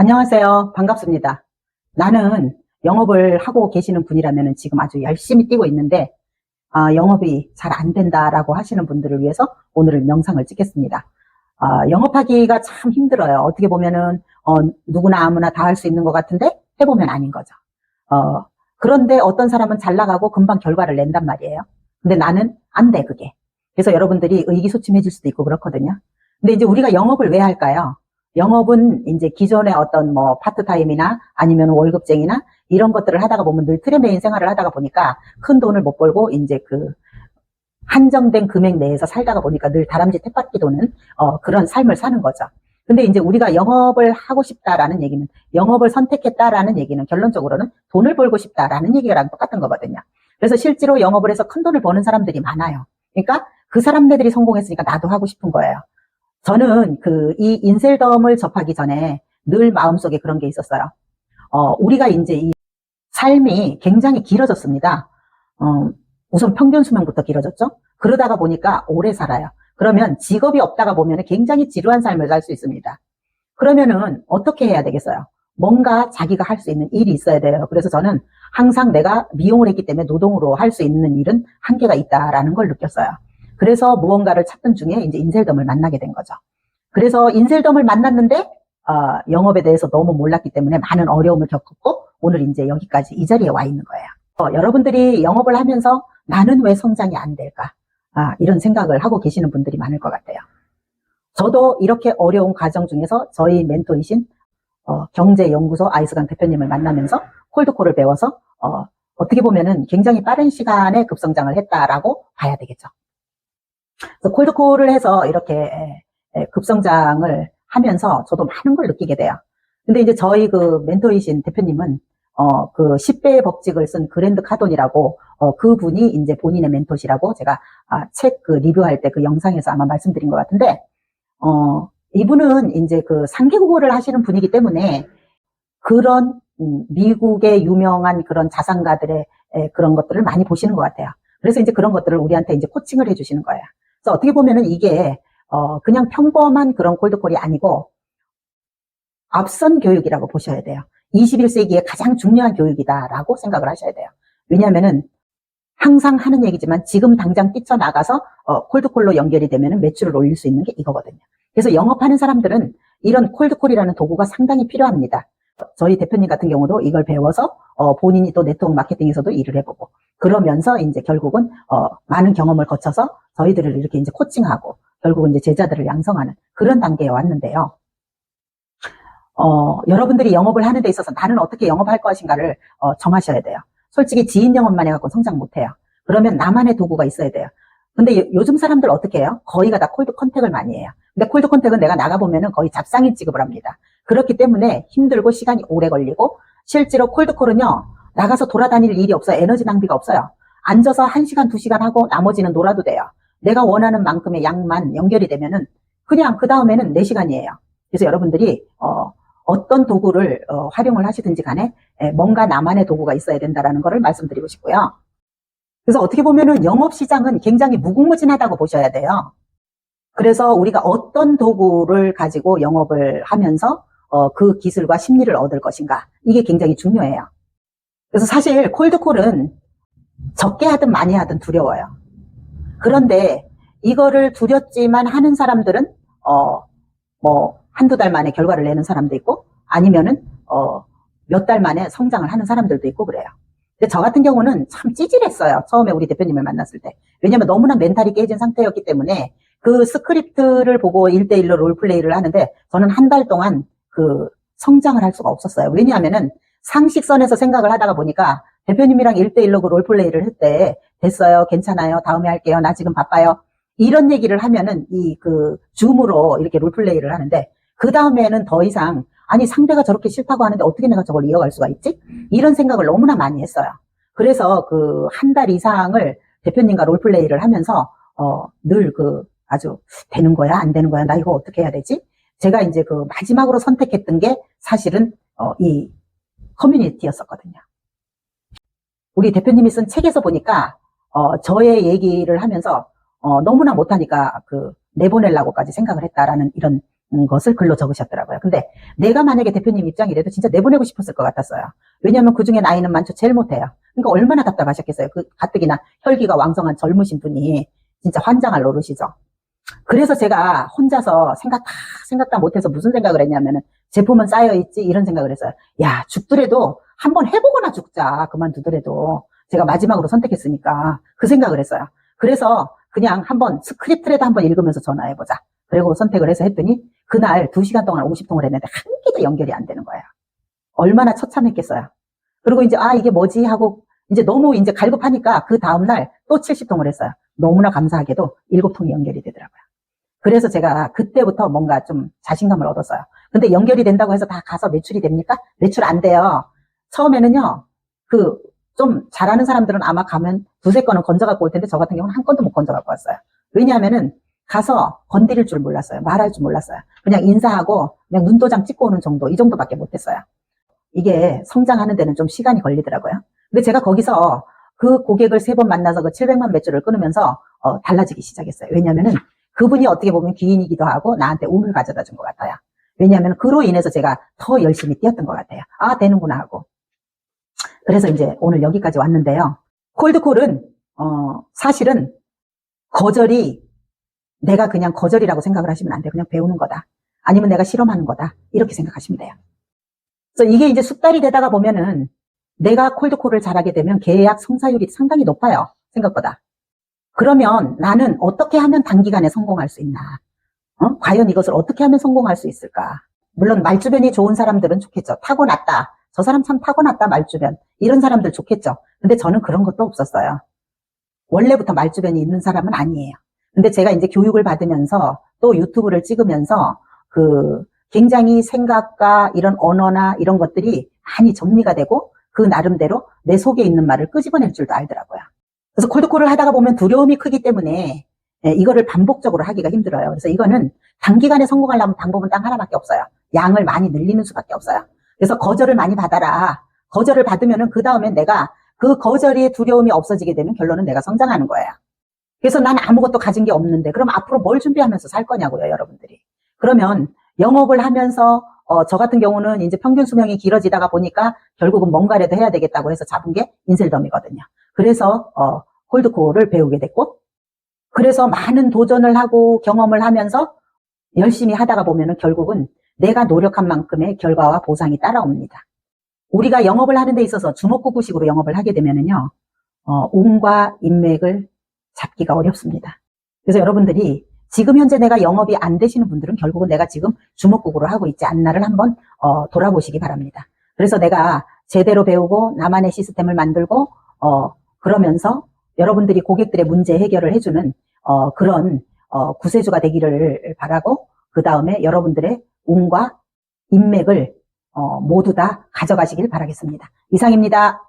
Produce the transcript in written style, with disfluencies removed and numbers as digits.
안녕하세요. 반갑습니다. 나는 영업을 하고 계시는 분이라면 지금 아주 열심히 뛰고 있는데, 영업이 잘 안 된다라고 하시는 분들을 위해서 오늘은 영상을 찍겠습니다. 영업하기가 참 힘들어요. 어떻게 보면은, 누구나 아무나 다 할 수 있는 것 같은데, 해보면 아닌 거죠. 그런데 어떤 사람은 잘 나가고 금방 결과를 낸단 말이에요. 근데 나는 안 돼, 그게. 그래서 여러분들이 의기소침해질 수도 있고 그렇거든요. 근데 이제 우리가 영업을 왜 할까요? 영업은 이제 기존의 어떤 뭐 파트타임이나 아니면 월급쟁이나 이런 것들을 하다가 보면 늘 틀에 매인 생활을 하다가 보니까 큰 돈을 못 벌고 이제 그 한정된 금액 내에서 살다가 보니까 늘 다람쥐 쳇바퀴 도는 그런 삶을 사는 거죠. 근데 이제 우리가 영업을 하고 싶다라는 얘기는, 영업을 선택했다라는 얘기는 결론적으로는 돈을 벌고 싶다라는 얘기랑 똑같은 거거든요. 그래서 실제로 영업을 해서 큰 돈을 버는 사람들이 많아요. 그러니까 그 사람들이 성공했으니까 나도 하고 싶은 거예요. 저는 이 인셀덤을 접하기 전에 늘 마음속에 그런 게 있었어요. 우리가 이제 이 삶이 굉장히 길어졌습니다. 우선 평균 수명부터 길어졌죠. 그러다가 보니까 오래 살아요. 그러면 직업이 없다가 보면 굉장히 지루한 삶을 살 수 있습니다. 그러면은 어떻게 해야 되겠어요? 뭔가 자기가 할 수 있는 일이 있어야 돼요. 그래서 저는 항상 내가 미용을 했기 때문에 노동으로 할 수 있는 일은 한계가 있다라는 걸 느꼈어요. 그래서 무언가를 찾던 중에 이제 인셀덤을 만나게 된 거죠. 그래서 인셀덤을 만났는데 영업에 대해서 너무 몰랐기 때문에 많은 어려움을 겪었고 오늘 이제 여기까지 이 자리에 와 있는 거예요. 여러분들이 영업을 하면서 나는 왜 성장이 안 될까? 이런 생각을 하고 계시는 분들이 많을 것 같아요. 저도 이렇게 어려운 과정 중에서 저희 멘토이신 경제연구소 아이스강 대표님을 만나면서 콜드콜을 배워서 어떻게 보면은 굉장히 빠른 시간에 급성장을 했다라고 봐야 되겠죠. 그래서 콜드콜을 해서 이렇게 급성장을 하면서 저도 많은 걸 느끼게 돼요. 근데 이제 저희 그 멘토이신 대표님은 그 10배의 법칙을 쓴 그랜드 카돈이라고 그분이 이제 본인의 멘토시라고 제가 책 그 리뷰할 때 그 영상에서 아마 말씀드린 것 같은데 이분은 이제 그 상계국어를 하시는 분이기 때문에 그런 미국의 유명한 그런 자산가들의 그런 것들을 많이 보시는 것 같아요. 그래서 이제 그런 것들을 우리한테 이제 코칭을 해주시는 거예요. 그래서 어떻게 보면은 이게 그냥 평범한 그런 콜드콜이 아니고 앞선 교육이라고 보셔야 돼요. 21세기에 가장 중요한 교육이다라고 생각을 하셔야 돼요. 왜냐하면은 항상 하는 얘기지만 지금 당장 뛰쳐나가서 콜드콜로 연결이 되면은 매출을 올릴 수 있는 게 이거거든요. 그래서 영업하는 사람들은 이런 콜드콜이라는 도구가 상당히 필요합니다. 저희 대표님 같은 경우도 이걸 배워서 본인이 또 네트워크 마케팅에서도 일을 해보고 그러면서 이제 결국은 많은 경험을 거쳐서 저희들을 이렇게 이제 코칭하고 결국은 이제 제자들을 양성하는 그런 단계에 왔는데요. 여러분들이 영업을 하는 데 있어서 나는 어떻게 영업할 것인가를 정하셔야 돼요. 솔직히 지인 영업만 해갖고 성장 못해요. 그러면 나만의 도구가 있어야 돼요. 근데 요즘 사람들 어떻게 해요? 거의가 다 콜드 컨택을 많이 해요. 근데 콜드 컨택은 내가 나가보면은 거의 잡상인 취급을 합니다. 그렇기 때문에 힘들고 시간이 오래 걸리고 실제로 콜드콜은요, 나가서 돌아다닐 일이 없어요. 에너지 낭비가 없어요. 앉아서 1시간, 2시간 하고 나머지는 놀아도 돼요. 내가 원하는 만큼의 양만 연결이 되면은 그냥 그 다음에는 4시간이에요. 그래서 여러분들이 어떤 도구를 활용을 하시든지 간에 뭔가 나만의 도구가 있어야 된다라는 것을 말씀드리고 싶고요. 그래서 어떻게 보면은 영업시장은 굉장히 무궁무진하다고 보셔야 돼요. 그래서 우리가 어떤 도구를 가지고 영업을 하면서 그 기술과 심리를 얻을 것인가, 이게 굉장히 중요해요. 그래서 사실 콜드콜은 적게 하든 많이 하든 두려워요. 그런데 이거를 두렵지만 하는 사람들은 뭐 한두 달 만에 결과를 내는 사람도 있고 아니면은 몇 달 만에 성장을 하는 사람들도 있고 그래요. 근데 저 같은 경우는 참 찌질했어요. 처음에 우리 대표님을 만났을 때. 왜냐면 너무나 멘탈이 깨진 상태였기 때문에 그 스크립트를 보고 1대1로 롤플레이를 하는데 저는 한 달 동안 그 성장을 할 수가 없었어요. 왜냐하면은 상식선에서 생각을 하다가 보니까 대표님이랑 1대1로 그 롤플레이를 할 때 됐어요, 괜찮아요, 다음에 할게요, 나 지금 바빠요, 이런 얘기를 하면은 그 줌으로 이렇게 롤플레이를 하는데 그 다음에는 더 이상 아니 상대가 저렇게 싫다고 하는데 어떻게 내가 저걸 이어갈 수가 있지? 이런 생각을 너무나 많이 했어요. 그래서 그 한 달 이상을 대표님과 롤플레이를 하면서 늘 아주 되는 거야 안 되는 거야 나 이거 어떻게 해야 되지? 제가 이제 그 마지막으로 선택했던 게 사실은 이 커뮤니티였었거든요. 우리 대표님이 쓴 책에서 보니까 저의 얘기를 하면서 너무나 못하니까 내보내려고까지 생각을 했다라는 이런 것을 글로 적으셨더라고요. 근데 내가 만약에 대표님 입장이라도 진짜 내보내고 싶었을 것 같았어요. 왜냐하면 그중에 나이는 많죠. 제일 못해요. 그러니까 얼마나 답답하셨겠어요. 그 가뜩이나 혈기가 왕성한 젊으신 분이 진짜 환장할 노릇이죠. 그래서 제가 혼자서 생각 다 못해서 무슨 생각을 했냐면은 제품은 쌓여있지 이런 생각을 했어요. 야, 죽더라도 한번 해보거나 죽자. 그만두더라도. 제가 마지막으로 선택했으니까 그 생각을 했어요. 그래서 그냥 한번 스크립트라도 한번 읽으면서 전화해보자. 그리고 선택을 해서 했더니 그날 2시간 동안 50통을 했는데 한 개도 연결이 안 되는 거예요. 얼마나 처참했겠어요. 그리고 이제 이게 뭐지 하고 이제 너무 이제 갈급하니까 그 다음날 또 70통을 했어요. 너무나 감사하게도 7통이 연결이 되더라고요. 그래서 제가 그때부터 뭔가 좀 자신감을 얻었어요. 근데 연결이 된다고 해서 다 가서 매출이 됩니까? 매출 안 돼요. 처음에는요, 좀 잘하는 사람들은 아마 가면 2-3건은 건져갖고 올 텐데 저 같은 경우는 한 건도 못 건져갖고 왔어요. 왜냐하면은 가서 건드릴 줄 몰랐어요. 말할 줄 몰랐어요. 그냥 인사하고 그냥 눈도장 찍고 오는 정도, 이 정도밖에 못했어요. 이게 성장하는 데는 좀 시간이 걸리더라고요. 근데 제가 거기서 그 고객을 3번 만나서 그 700만 매출을 끊으면서 달라지기 시작했어요. 왜냐면은 그분이 어떻게 보면 귀인이기도 하고 나한테 운을 가져다 준 것 같아요. 왜냐하면 그로 인해서 제가 더 열심히 뛰었던 것 같아요. 되는구나 하고. 그래서 이제 오늘 여기까지 왔는데요. 콜드콜은 사실은 거절이 내가 그냥 거절이라고 생각을 하시면 안 돼요. 그냥 배우는 거다. 아니면 내가 실험하는 거다. 이렇게 생각하시면 돼요. 그래서 이게 이제 숙달이 되다가 보면은 내가 콜드콜을 잘하게 되면 계약 성사율이 상당히 높아요. 생각보다. 그러면 나는 어떻게 하면 단기간에 성공할 수 있나? 과연 이것을 어떻게 하면 성공할 수 있을까? 물론 말주변이 좋은 사람들은 좋겠죠. 타고났다. 저 사람 참 타고났다, 말주변. 이런 사람들 좋겠죠. 근데 저는 그런 것도 없었어요. 원래부터 말주변이 있는 사람은 아니에요. 근데 제가 이제 교육을 받으면서 또 유튜브를 찍으면서 굉장히 생각과 이런 언어나 이런 것들이 많이 정리가 되고 그 나름대로 내 속에 있는 말을 끄집어낼 줄도 알더라고요. 그래서 콜드콜을 하다가 보면 두려움이 크기 때문에 이거를 반복적으로 하기가 힘들어요. 그래서 이거는 단기간에 성공하려면 방법은 딱 하나밖에 없어요. 양을 많이 늘리는 수밖에 없어요. 그래서 거절을 많이 받아라. 거절을 받으면은 그 다음에 내가 그 거절의 두려움이 없어지게 되면 결론은 내가 성장하는 거예요. 그래서 난 아무것도 가진 게 없는데 그럼 앞으로 뭘 준비하면서 살 거냐고요, 여러분들이. 그러면 영업을 하면서 저 같은 경우는 이제 평균 수명이 길어지다가 보니까 결국은 뭔가라도 해야 되겠다고 해서 잡은 게 인셀덤이거든요. 그래서 콜드콜을 배우게 됐고, 그래서 많은 도전을 하고 경험을 하면서 열심히 하다가 보면은 결국은 내가 노력한 만큼의 결과와 보상이 따라옵니다. 우리가 영업을 하는 데 있어서 주먹구구식으로 영업을 하게 되면은요, 운과 인맥을 잡기가 어렵습니다. 그래서 여러분들이 지금 현재 내가 영업이 안 되시는 분들은 결국은 내가 지금 주먹구구로 하고 있지 않나를 한번 돌아보시기 바랍니다. 그래서 내가 제대로 배우고 나만의 시스템을 만들고 그러면서 여러분들이 고객들의 문제 해결을 해주는 그런 구세주가 되기를 바라고, 그 다음에 여러분들의 운과 인맥을 모두 다 가져가시길 바라겠습니다. 이상입니다.